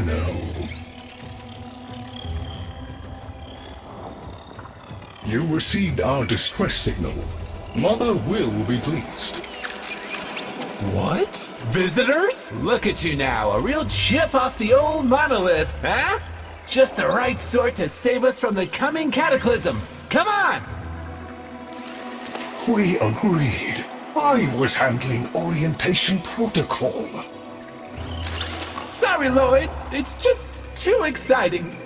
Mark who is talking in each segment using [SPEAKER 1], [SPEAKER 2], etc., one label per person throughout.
[SPEAKER 1] Tenno. You received our distress signal. Mother will be pleased.
[SPEAKER 2] What? Visitors?
[SPEAKER 3] Look at you now, a real chip off the old monolith, huh? Just the right sort to save us from the coming cataclysm. Come on!
[SPEAKER 1] We agreed. I was handling orientation protocol.
[SPEAKER 3] Sorry, Lloyd. It's just too exciting.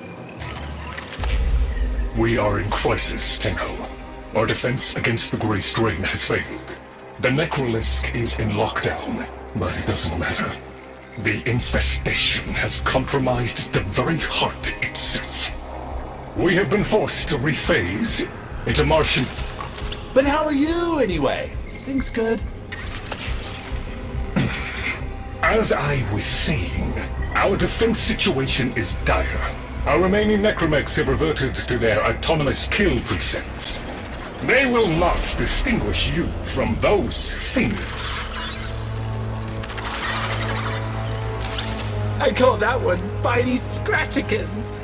[SPEAKER 1] We are in crisis, Tenno. Our defense against the Grey Strain has failed. The Necrolisk is in lockdown, but it doesn't matter. The infestation has compromised the very heart itself. We have been forced to rephase into Martian...
[SPEAKER 3] But how are you, anyway? Things good?
[SPEAKER 1] As I was saying, our defense situation is dire. Our remaining necromechs have reverted to their autonomous kill precepts. They will not distinguish you from those things.
[SPEAKER 3] I call that one Bitey Scratchikins.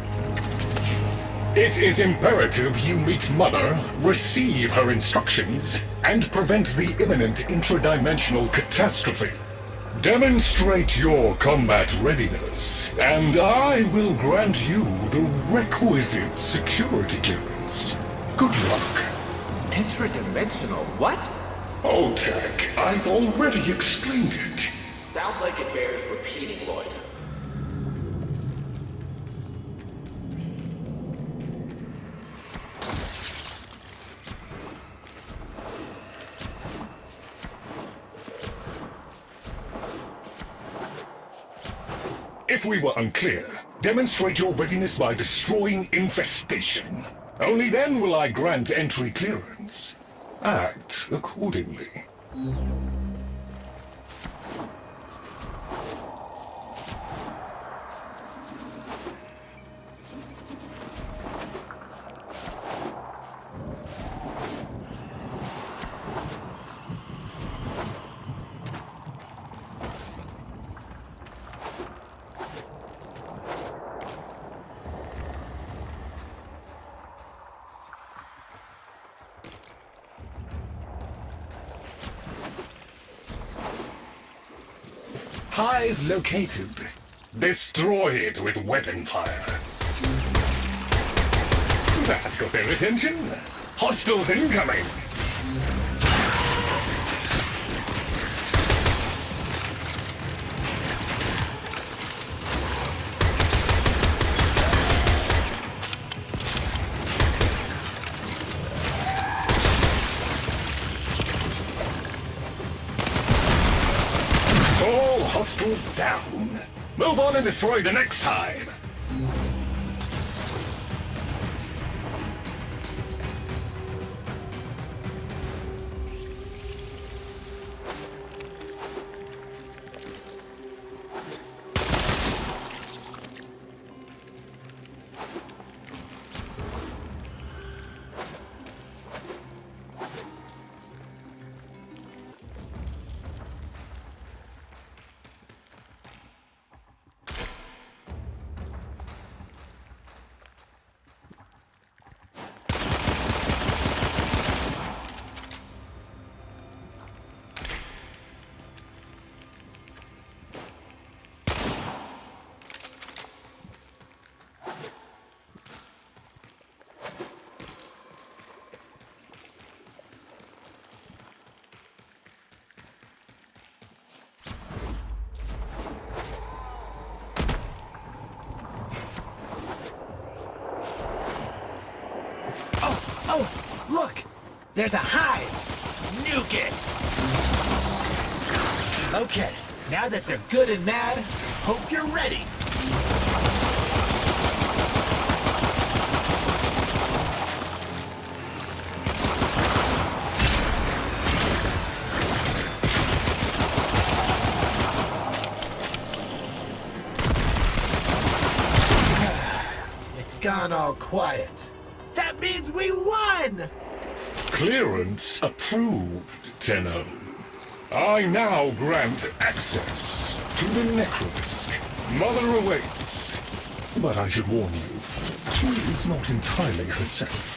[SPEAKER 1] It is imperative you meet Mother, receive her instructions, and prevent the imminent intradimensional catastrophe. Demonstrate your combat readiness, and I will grant you the requisite security clearance. Good luck.
[SPEAKER 3] Intradimensional what?
[SPEAKER 1] Oh, Tech, I've already explained it.
[SPEAKER 3] Sounds like it bears repeating, Lloyd.
[SPEAKER 1] If we were unclear, demonstrate your readiness by destroying infestation. Only then will I grant entry clearance. Act accordingly. Hive located. Destroy it with weapon fire. That got their attention. Hostiles incoming. Hostiles down. Move on and destroy the next hive.
[SPEAKER 3] Oh, look! There's a hive! Nuke it! Okay, now that they're good and mad, hope you're ready! It's gone all quiet. That means we won!
[SPEAKER 1] Clearance approved, Tenno. I now grant access to the Necrolisk. Mother awaits. But I should warn you, she is not entirely herself.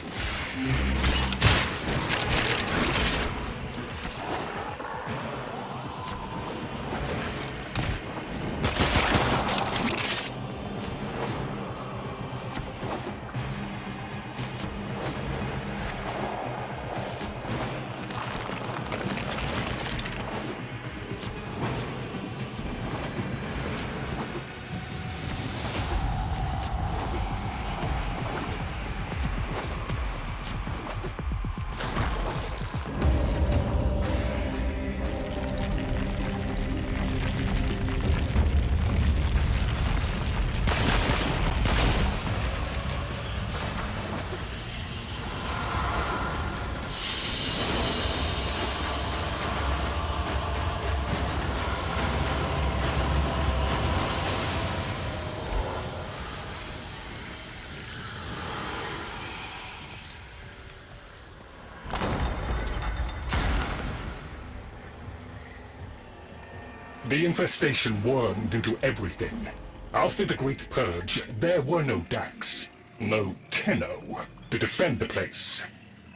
[SPEAKER 1] The infestation wormed into everything. After the Great Purge, there were no Dax, no Tenno to defend the place.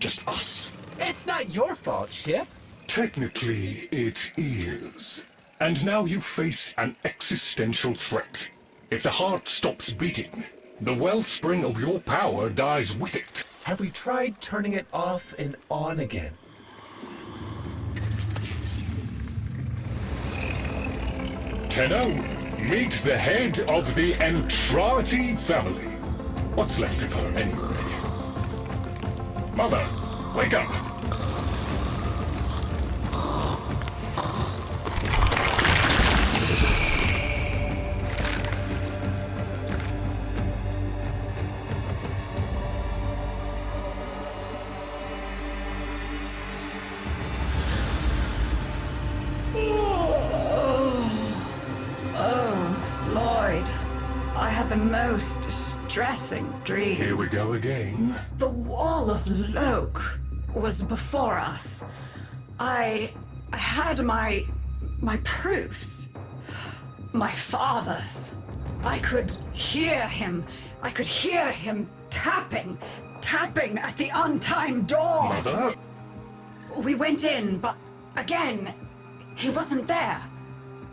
[SPEAKER 1] Just us.
[SPEAKER 3] It's not your fault, Ship.
[SPEAKER 1] Technically, it is. And now you face an existential threat. If the heart stops beating, the wellspring of your power dies with it.
[SPEAKER 2] Have we tried turning it off and on again?
[SPEAKER 1] Tenno, meet the head of the Entrati family. What's left of her, anyway? Mother, wake up!
[SPEAKER 4] The most distressing dream.
[SPEAKER 1] Here we go again.
[SPEAKER 4] The wall of Loke was before us. I had my proofs. My father's. I could hear him. I could hear him tapping at the untimed door.
[SPEAKER 1] Mother?
[SPEAKER 4] We went in, but again, he wasn't there.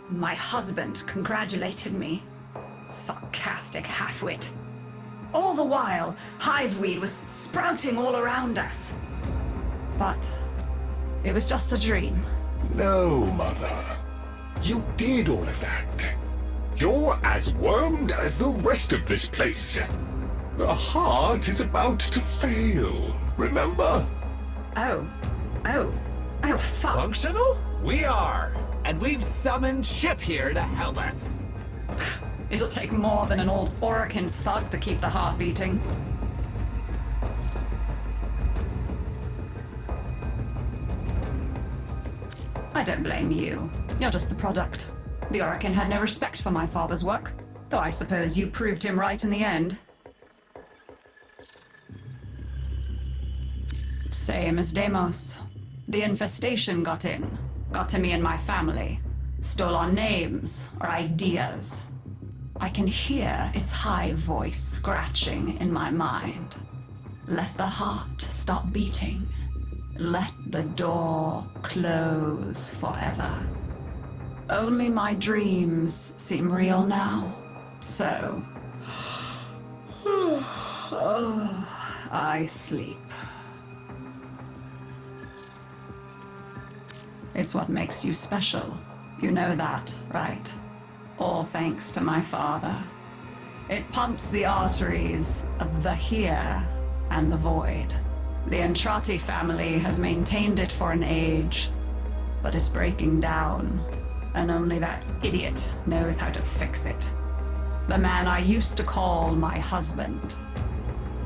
[SPEAKER 4] My husband congratulated me. Sarcastic halfwit. All the while, hiveweed was sprouting all around us. But it was just a dream.
[SPEAKER 1] No, Mother. You did all of that. You're as wormed as the rest of this place. The heart is about to fail, remember?
[SPEAKER 4] Oh, fuck.
[SPEAKER 3] Functional? We are. And we've summoned Ship here to help us.
[SPEAKER 4] It'll take more than an old Orokin thug to keep the heart beating. I don't blame you. You're just the product. The Orokin had no respect for my father's work, though I suppose you proved him right in the end. Same as Deimos. The infestation got in, got to me and my family, stole our names, our ideas. I can hear its high voice scratching in my mind. Let the heart stop beating. Let the door close forever. Only my dreams seem real now. So, I sleep. It's what makes you special. You know that, right? All thanks to my father. It pumps the arteries of the here and the void. The Entrati family has maintained it for an age, but it's breaking down, and only that idiot knows how to fix it. The man I used to call my husband.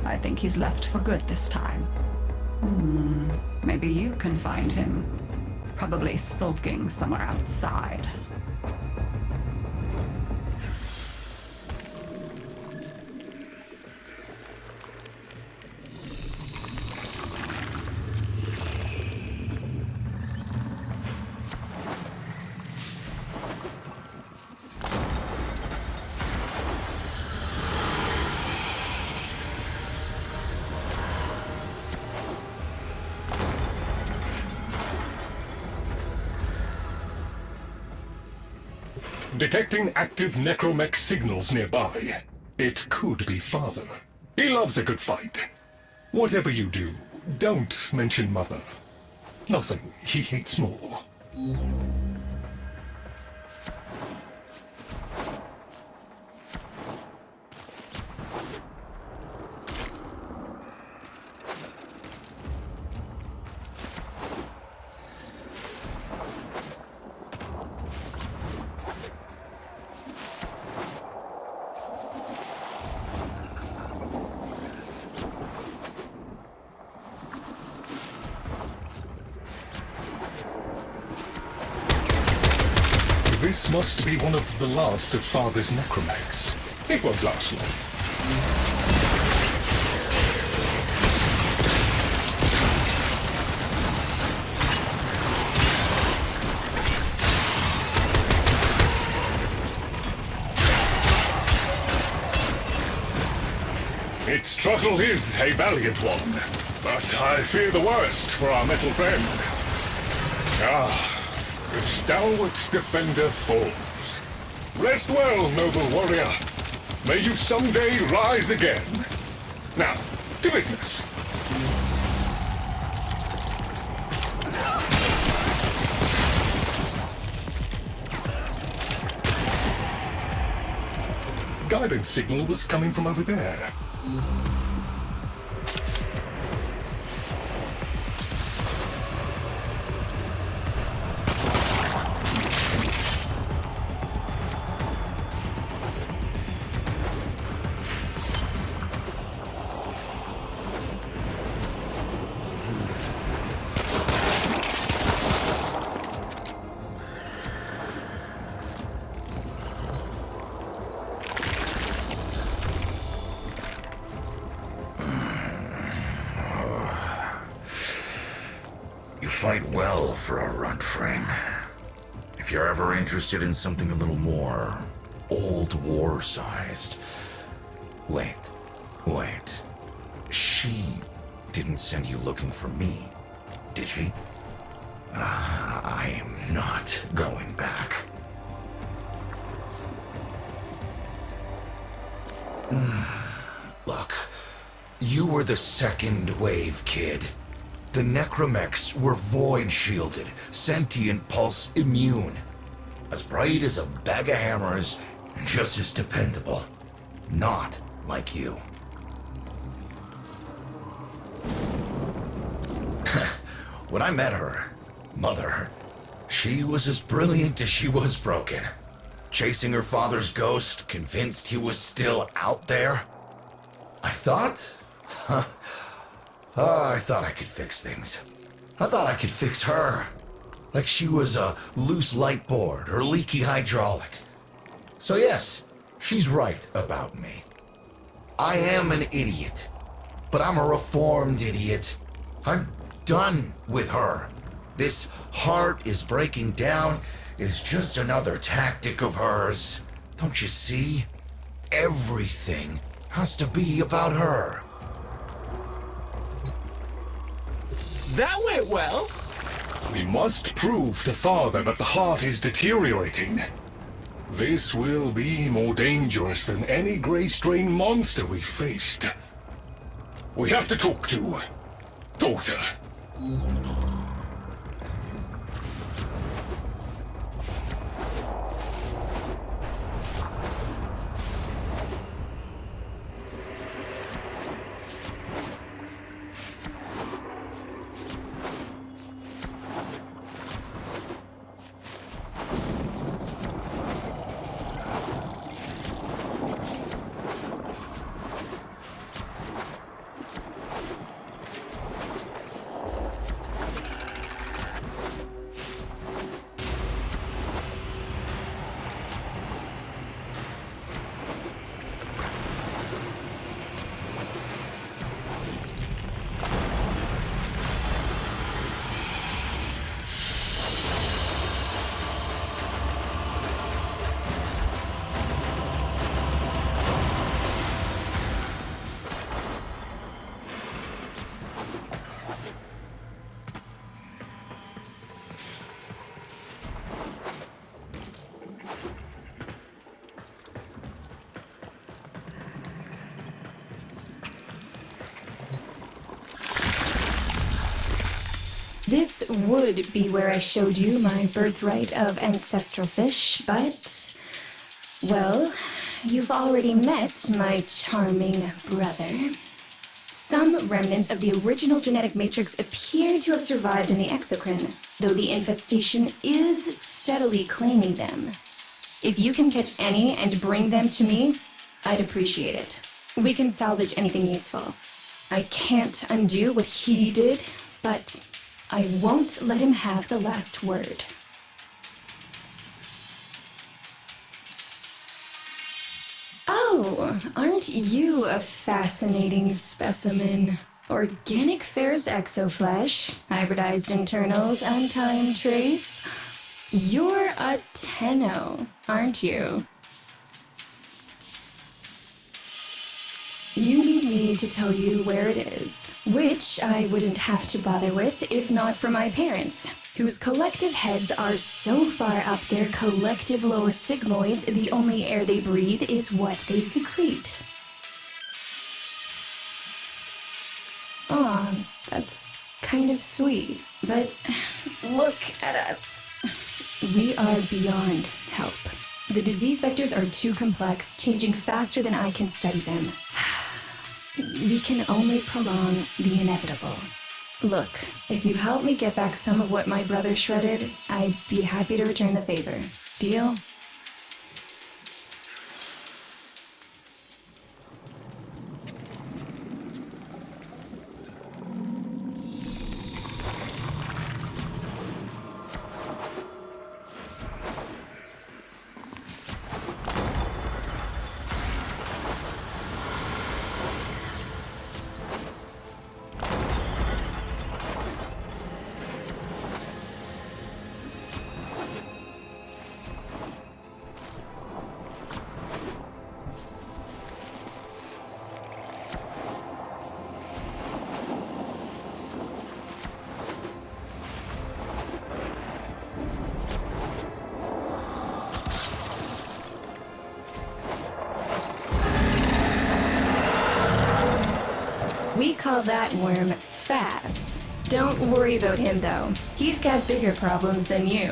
[SPEAKER 4] I think he's left for good this time. Maybe you can find him. Probably sulking somewhere outside.
[SPEAKER 1] Detecting active necromech signals nearby. It could be Father. He loves a good fight. Whatever you do, don't mention Mother. Nothing he hates more. This must be one of the last of Father's necromechs. It won't last long. Its struggle is a valiant one, but I fear the worst for our metal friend. The stalwart defender falls. Rest well, noble warrior. May you someday rise again. Now, to business. Guidance signal was coming from over there.
[SPEAKER 5] Fight well for a runt frame. If you're ever interested in something a little more old war-sized. Wait. She didn't send you looking for me, did she? I am not going back. Look, you were the second wave, kid. The necromechs were void-shielded, sentient pulse immune. As bright as a bag of hammers, and just as dependable. Not like you. When I met her, Mother, she was as brilliant as she was broken. Chasing her father's ghost, convinced he was still out there. I thought I could fix things. I thought I could fix her. Like she was a loose light board or leaky hydraulic. So yes, she's right about me. I am an idiot. But I'm a reformed idiot. I'm done with her. This heart is breaking down is just another tactic of hers. Don't you see? Everything has to be about her.
[SPEAKER 3] That went well.
[SPEAKER 1] We must prove to Father that the heart is deteriorating. This will be more dangerous than any gray strain monster we faced. We have to talk to Daughter.
[SPEAKER 6] This would be where I showed you my birthright of ancestral fish, but, well, you've already met my charming brother. Some remnants of the original genetic matrix appear to have survived in the exocrine, though the infestation is steadily claiming them. If you can catch any and bring them to me, I'd appreciate it. We can salvage anything useful. I can't undo what he did, but I won't let him have the last word. Oh, aren't you a fascinating specimen? Organic ferrous exoflesh, hybridized internals, and trace. You're a Tenno, aren't you? You need me to tell you where it is, which I wouldn't have to bother with if not for my parents, whose collective heads are so far up their collective lower sigmoids the only air they breathe is what they secrete. Aw, that's kind of sweet, but look at us. We are beyond help. The disease vectors are too complex, changing faster than I can study them. We can only prolong the inevitable. Look, if you help me get back some of what my brother shredded, I'd be happy to return the favor. Deal? We call that worm fast. Don't worry about him though. He's got bigger problems than you.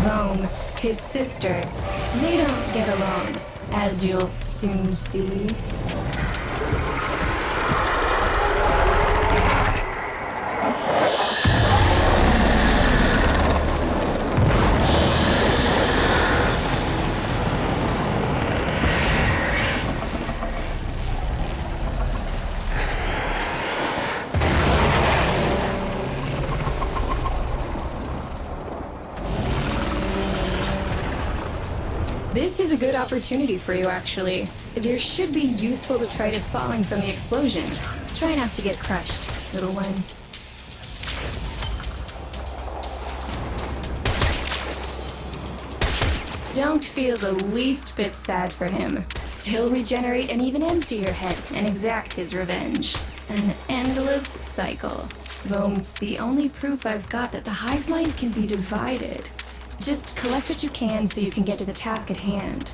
[SPEAKER 6] Rome, his sister, they don't get along, as you'll soon see. This is a good opportunity for you, actually. There should be useful detritus falling from the explosion. Try not to get crushed, little one. Don't feel the least bit sad for him. He'll regenerate and even empty your head and exact his revenge. An endless cycle. Though it's the only proof I've got that the hive mind can be divided. Just collect what you can so you can get to the task at hand.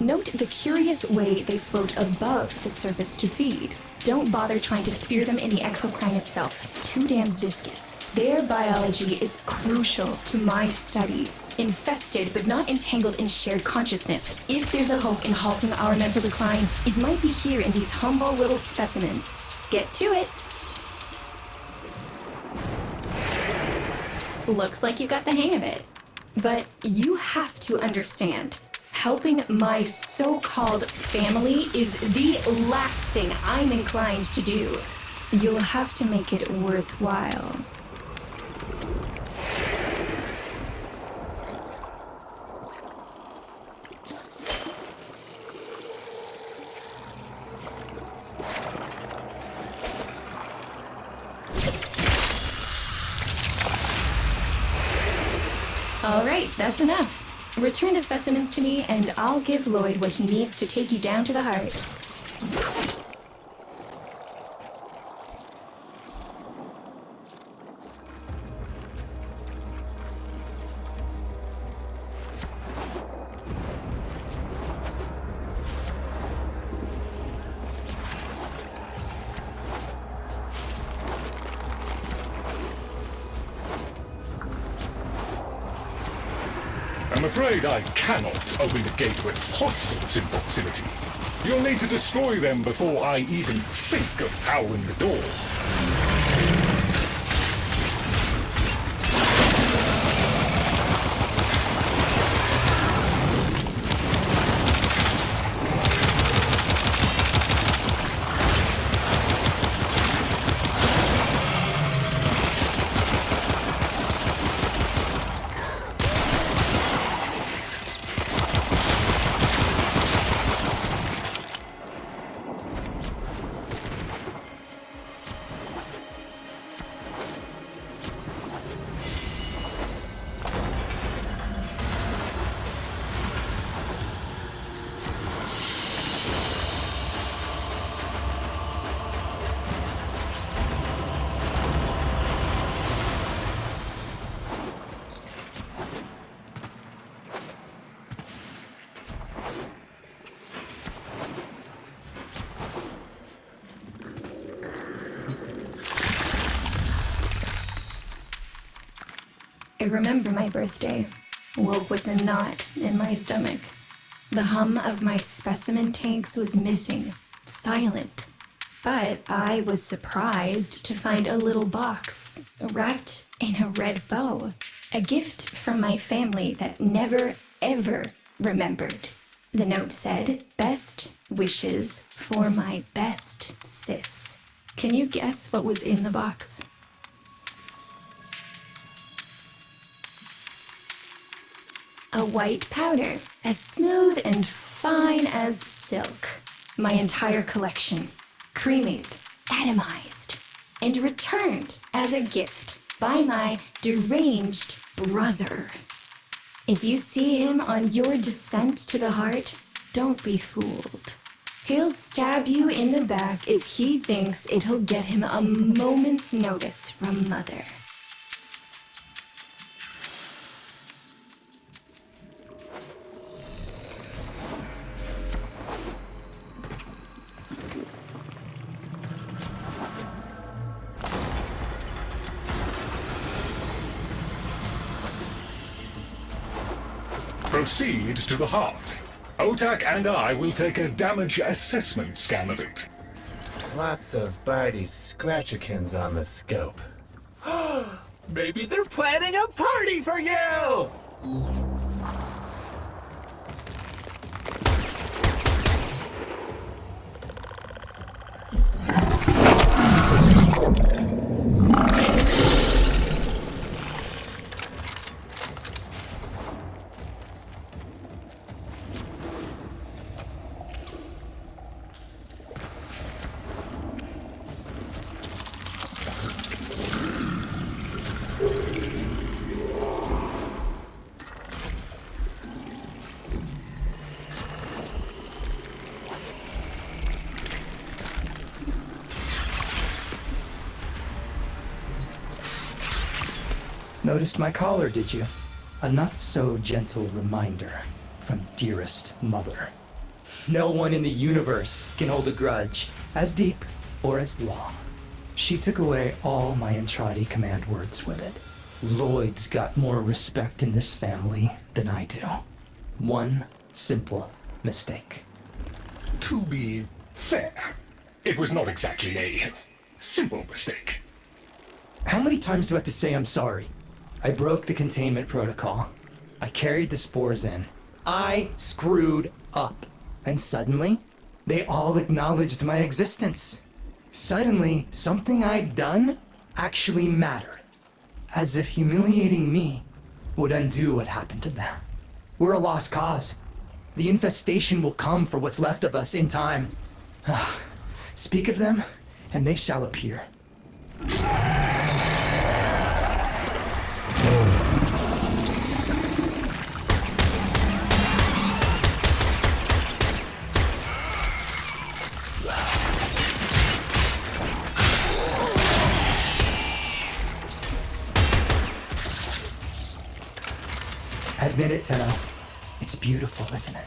[SPEAKER 6] Note the curious way they float above the surface to feed. Don't bother trying to spear them in the exocrine itself. Too damn viscous. Their biology is crucial to my study. Infested but not entangled in shared consciousness. If there's a hope in halting our mental decline, it might be here in these humble little specimens. Get to it! Looks like you got the hang of it. But you have to understand, helping my so-called family is the last thing I'm inclined to do. You'll have to make it worthwhile. All right, that's enough. Return the specimens to me, and I'll give Lloyd what he needs to take you down to the heart.
[SPEAKER 1] I'm afraid I cannot open the gate with hostiles in proximity. You'll need to destroy them before I even think of powering the door.
[SPEAKER 6] I remember my birthday. Woke with a knot in my stomach. The hum of my specimen tanks was missing, silent. But I was surprised to find a little box wrapped in a red bow. A gift from my family that never, ever remembered. The note said, "Best wishes for my best sis." Can you guess what was in the box? A white powder, as smooth and fine as silk. My entire collection, cremated, atomized, and returned as a gift by my deranged brother. If you see him on your descent to the heart, don't be fooled. He'll stab you in the back if he thinks it'll get him a moment's notice from Mother.
[SPEAKER 1] Proceed to the heart. Otak and I will take a damage assessment scan of it.
[SPEAKER 2] Lots of Barty Scratchikins on the scope.
[SPEAKER 3] Maybe they're planning a party for you!
[SPEAKER 7] Noticed my collar, did you? A not-so-gentle reminder from dearest mother. No one in the universe can hold a grudge as deep or as long. She took away all my Entradi command words with it. Lloyd's got more respect in this family than I do. One simple mistake.
[SPEAKER 1] To be fair, it was not exactly a simple mistake.
[SPEAKER 7] How many times do I have to say I'm sorry? I broke the containment protocol. I carried the spores in. I screwed up. And suddenly, they all acknowledged my existence. Suddenly, something I'd done actually mattered. As if humiliating me would undo what happened to them. We're a lost cause. The infestation will come for what's left of us in time. Speak of them, and they shall appear. Admit it, Tenno. It's beautiful, isn't it?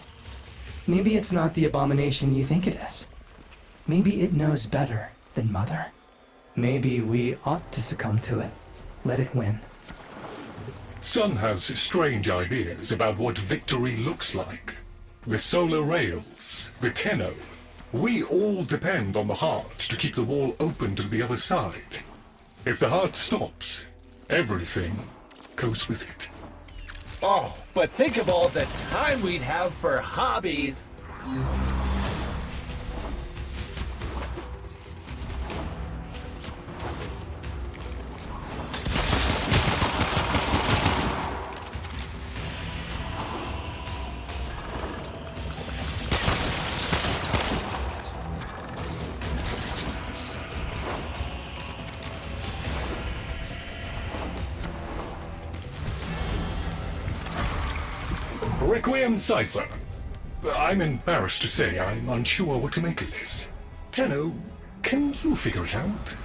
[SPEAKER 7] Maybe it's not the abomination you think it is. Maybe it knows better than Mother. Maybe we ought to succumb to it. Let it win.
[SPEAKER 1] Sun has strange ideas about what victory looks like. The solar rails, the Tenno. We all depend on the heart to keep the wall open to the other side. If the heart stops, everything goes with it.
[SPEAKER 3] Oh, but think of all the time we'd have for hobbies.
[SPEAKER 1] Requiem Cipher. I'm embarrassed to say I'm unsure what to make of this. Tenno, can you figure it out?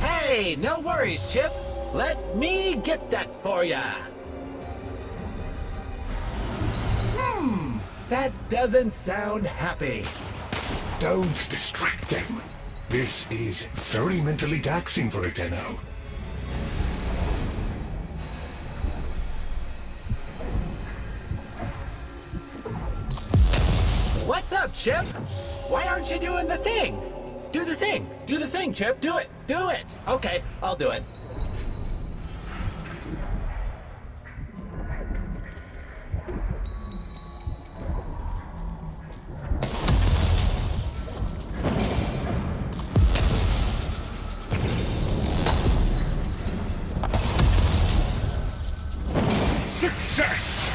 [SPEAKER 3] Hey, no worries, Chip. Let me get that for ya. That doesn't sound happy.
[SPEAKER 1] Don't distract them. This is very mentally taxing for a Tenno.
[SPEAKER 3] What's up, Chip? Why aren't you doing the thing? Do the thing. Do the thing, Chip. Do it. Do it. Okay, I'll do it.
[SPEAKER 1] Success!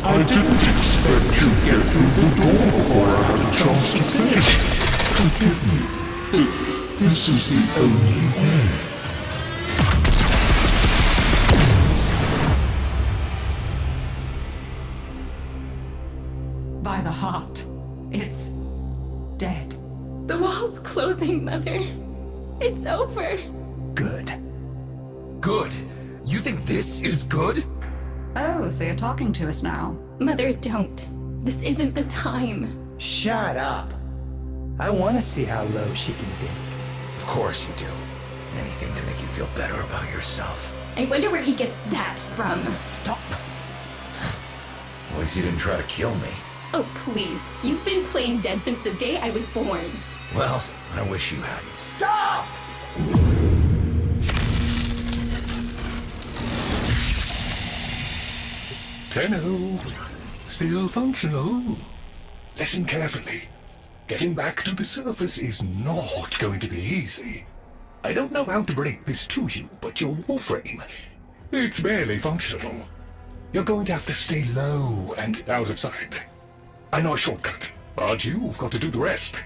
[SPEAKER 8] I didn't expect you'd get through the door before I had a chance to finish. Forgive me. This is the only way.
[SPEAKER 4] By the heart, it's dead.
[SPEAKER 6] The wall's closing, Mother. It's over.
[SPEAKER 5] Good. Good? You think this is good?
[SPEAKER 4] Oh, so you're talking to us now.
[SPEAKER 6] Mother, don't. This isn't the time.
[SPEAKER 7] Shut up. I want to see how low she can dig.
[SPEAKER 5] Of course you do. Anything to make you feel better about yourself.
[SPEAKER 6] I wonder where he gets that from.
[SPEAKER 7] Stop.
[SPEAKER 5] At least you didn't try to kill me.
[SPEAKER 6] Oh, please. You've been playing dead since the day I was born.
[SPEAKER 5] Well, I wish you hadn't.
[SPEAKER 7] Stop!
[SPEAKER 1] Tenno, Still functional. Listen carefully. Getting back to the surface is not going to be easy. I don't know how to break this to you, but your Warframe, it's barely functional. You're going to have to stay low and out of sight. I know a shortcut, but you've got to do the rest.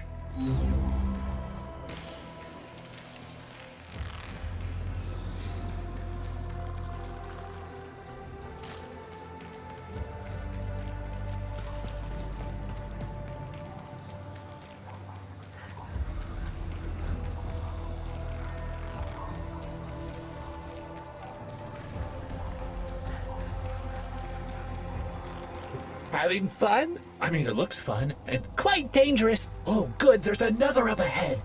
[SPEAKER 3] Having fun? I mean, it looks fun and quite dangerous. Oh, good, there's another up ahead.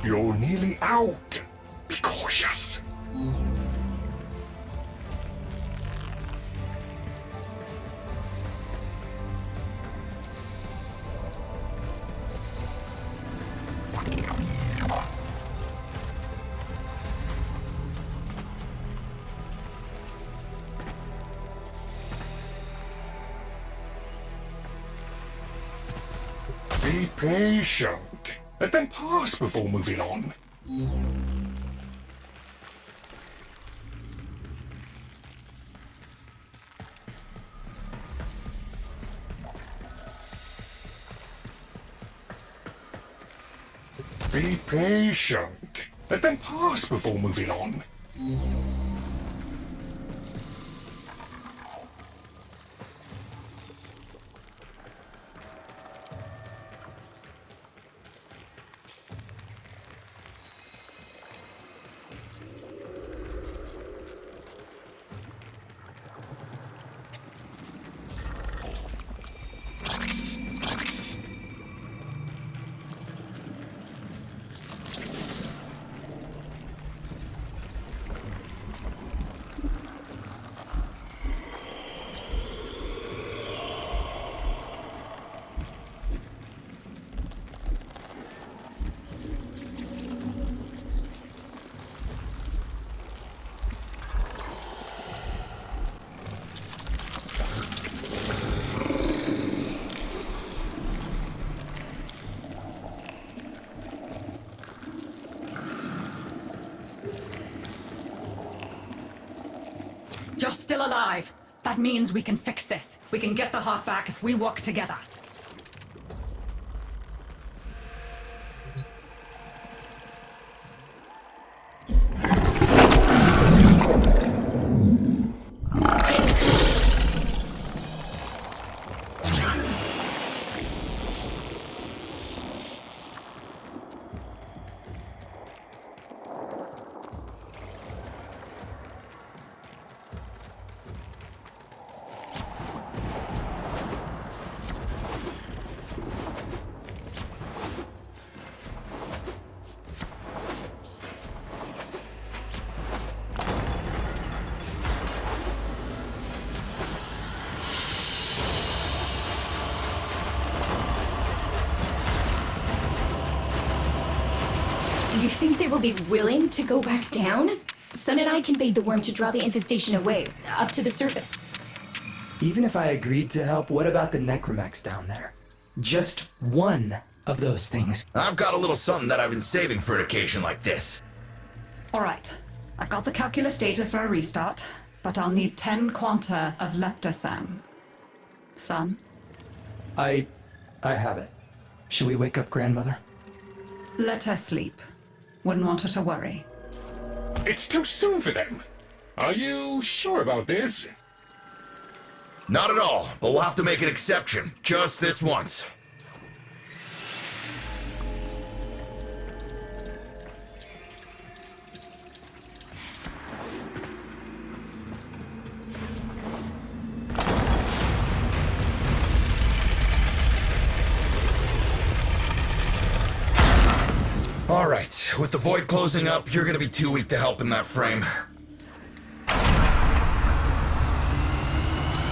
[SPEAKER 1] You're nearly out. Be cautious. Be patient. Let them pass before moving on. Be patient. Let them pass before moving on.
[SPEAKER 4] You're still alive. That means we can fix this. We can get the heart back if we work together.
[SPEAKER 6] Do you think they will be willing to go back down? Sun and I can bait the worm to draw the infestation away, up to the surface.
[SPEAKER 7] Even if I agreed to help, what about the necromechs down there? Just one of those things.
[SPEAKER 5] I've got a little something that I've been saving for an occasion like this.
[SPEAKER 4] All right. I've got the calculus data for a restart, but I'll need 10 quanta of leptosam. Son?
[SPEAKER 7] I have it. Should we wake up grandmother?
[SPEAKER 4] Let her sleep. Wouldn't want her to worry.
[SPEAKER 1] It's too soon for them. Are you sure about this?
[SPEAKER 5] Not at all, but we'll have to make an exception. Just this once. Alright, with the void closing up, you're gonna be too weak to help in that frame.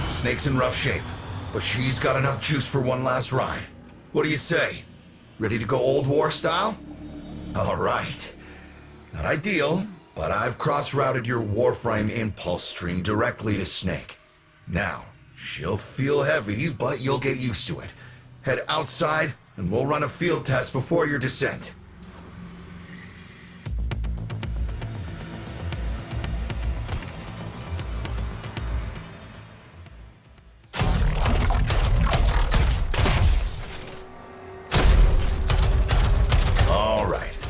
[SPEAKER 5] Snake's in rough shape, but she's got enough juice for one last ride. What do you say? Ready to go old war style? Alright. Not ideal, but I've cross-routed your Warframe impulse stream directly to Snake. Now, she'll feel heavy, but you'll get used to it. Head outside, and we'll run a field test before your descent.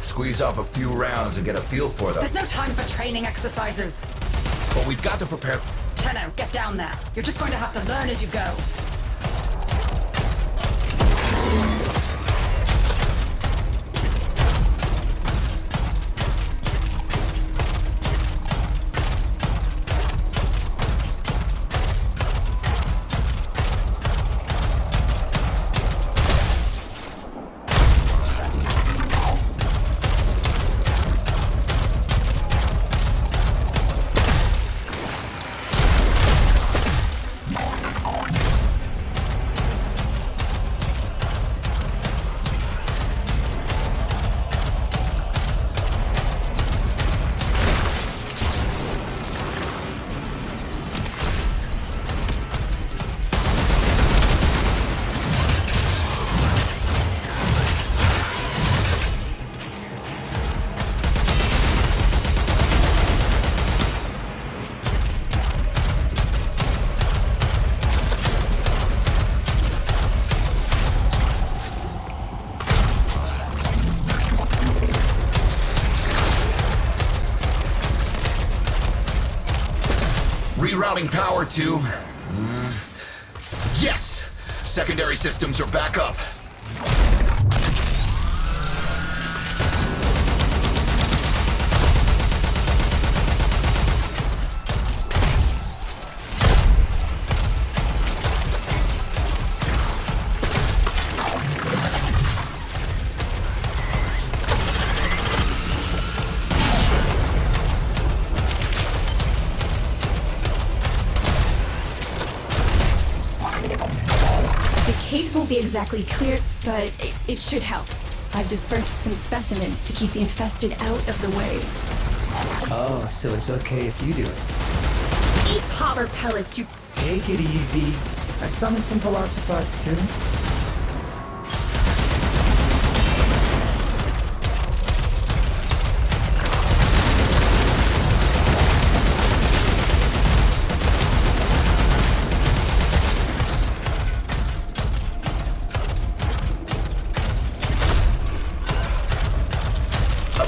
[SPEAKER 5] Squeeze off a few rounds and get a feel for them.
[SPEAKER 4] There's no time for training exercises.
[SPEAKER 5] But we've got to prepare...
[SPEAKER 4] Tenno, get down there. You're just going to have to learn as you go.
[SPEAKER 5] Rerouting power to... Yes! Secondary systems are back up.
[SPEAKER 6] Caves won't be exactly clear, but it should help. I've dispersed some specimens to keep the infested out of the way.
[SPEAKER 7] Oh, so it's okay if you do it.
[SPEAKER 6] Eat popper pellets, you...
[SPEAKER 7] Take it easy. I summoned some velocipods too.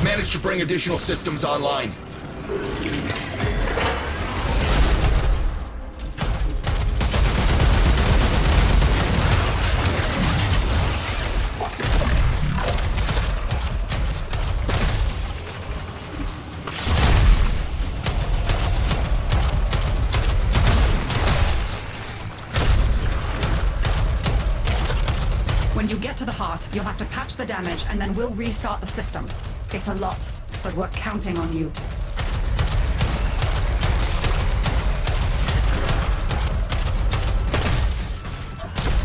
[SPEAKER 5] Managed to bring additional systems online.
[SPEAKER 4] When you get to the heart, you'll have to patch the damage, and then we'll restart the system. It's a lot, but we're counting on you.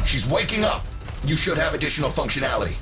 [SPEAKER 5] She's waking up. You should have additional functionality.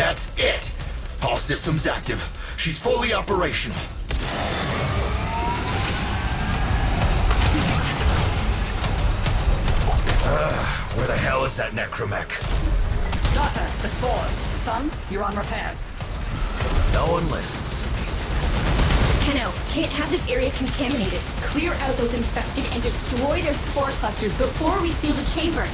[SPEAKER 5] That's it! All systems active. She's fully operational. Where the hell is that necromech?
[SPEAKER 4] Daughter, the spores. Son, you're on repairs.
[SPEAKER 5] No one listens to me.
[SPEAKER 6] Tenno, can't have this area contaminated. Clear out those infected and destroy their spore clusters before we seal the chamber.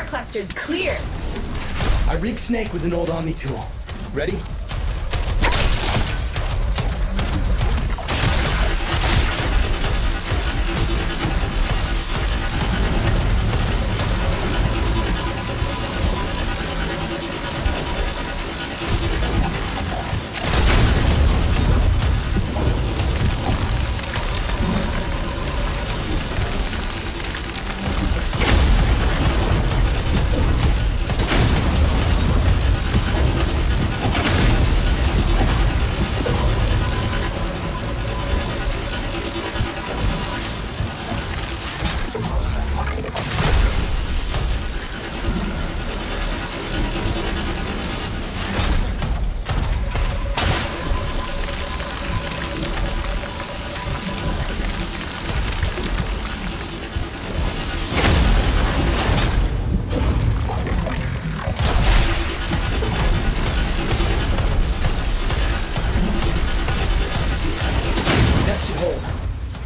[SPEAKER 6] Clusters clear.
[SPEAKER 7] I rigged Snake with an old Omni tool. Ready?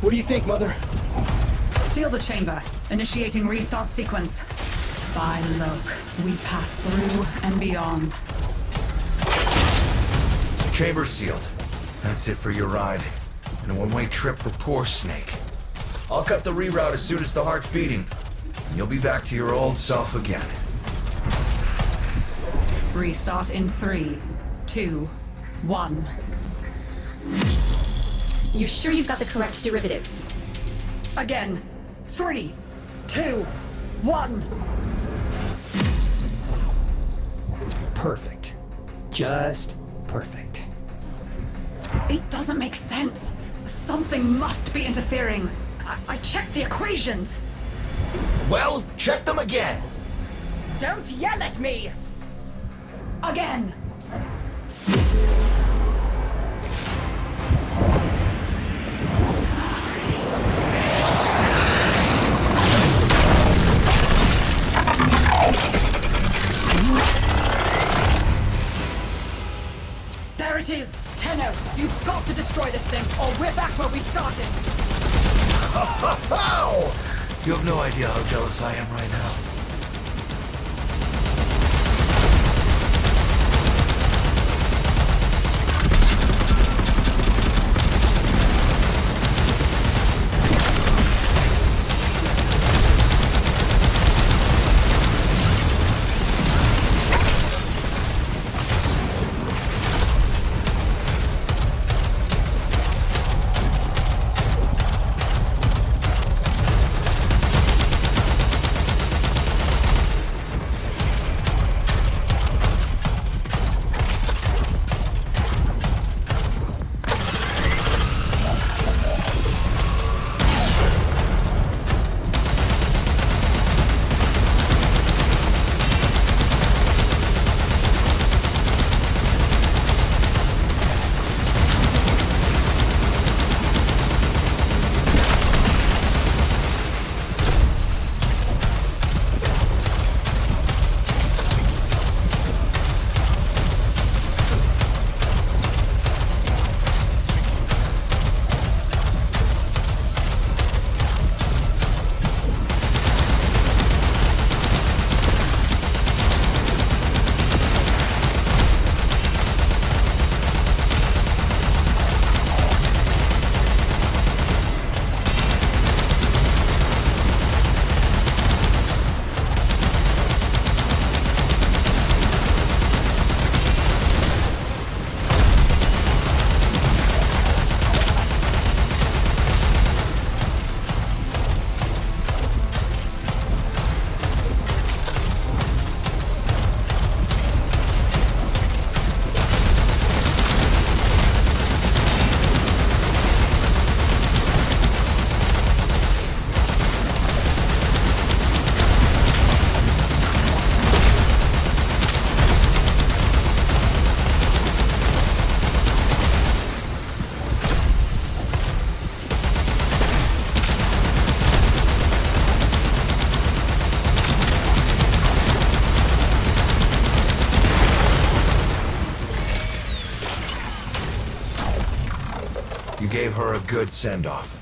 [SPEAKER 7] What do you think, Mother?
[SPEAKER 4] Seal the chamber. Initiating restart sequence. By Loke, we pass through and beyond.
[SPEAKER 5] Chamber's sealed. That's it for your ride. And a one-way trip for poor Snake. I'll cut the reroute as soon as the heart's beating. And you'll be back to your old self again.
[SPEAKER 4] Restart in 3, 2, 1.
[SPEAKER 6] You sure you've got the correct derivatives?
[SPEAKER 4] Again. 3, 2, 1.
[SPEAKER 7] perfect. Just perfect.
[SPEAKER 4] It doesn't make sense. Something must be interfering. I checked the equations.
[SPEAKER 5] Well, check them again.
[SPEAKER 4] Don't yell at me! Again! There it is! Tenno, you've got to destroy this thing, or we're back where we started!
[SPEAKER 5] How? You have no idea how jealous I am right now. You gave her a good send-off.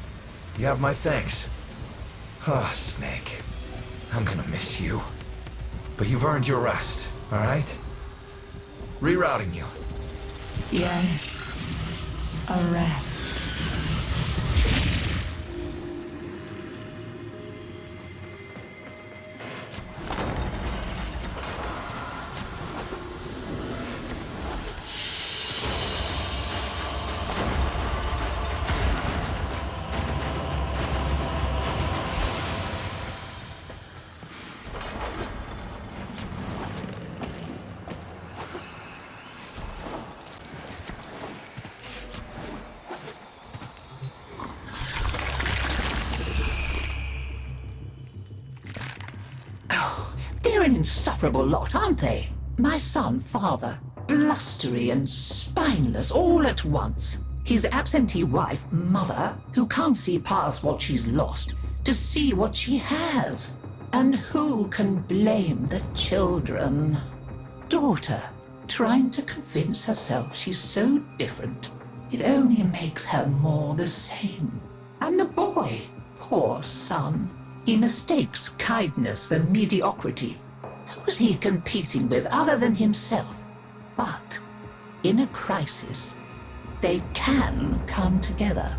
[SPEAKER 5] You have my thanks. Ah, Snake. I'm gonna miss you. But you've earned your rest, alright? Rerouting you.
[SPEAKER 4] Yes. A rest.
[SPEAKER 9] They're an insufferable lot, aren't they? My son, father, blustery and spineless all at once. His absentee wife, mother, who can't see past what she's lost to see what she has. And who can blame the children? Daughter, trying to convince herself she's so different. It only makes her more the same. And the boy, poor son, he mistakes kindness for mediocrity. Who's he competing with other than himself? But in a crisis, they can come together.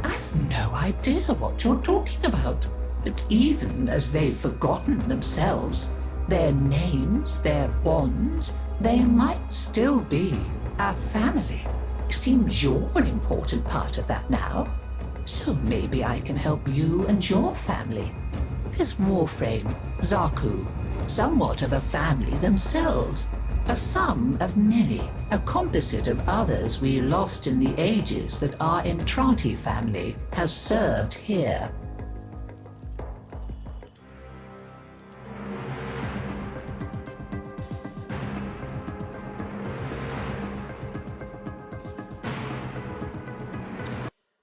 [SPEAKER 9] I've no idea what you're talking about. But even as they've forgotten themselves, their names, their bonds, they might still be a family. Seems you're an important part of that now. So maybe I can help you and your family. This Warframe, XAKU, somewhat of a family themselves. A sum of many, a composite of others we lost in the ages that our Entranti family has served here.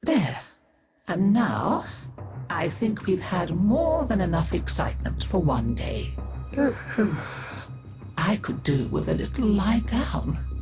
[SPEAKER 9] There. And now, I think we've had more than enough excitement for one day. I could do with a little lie down.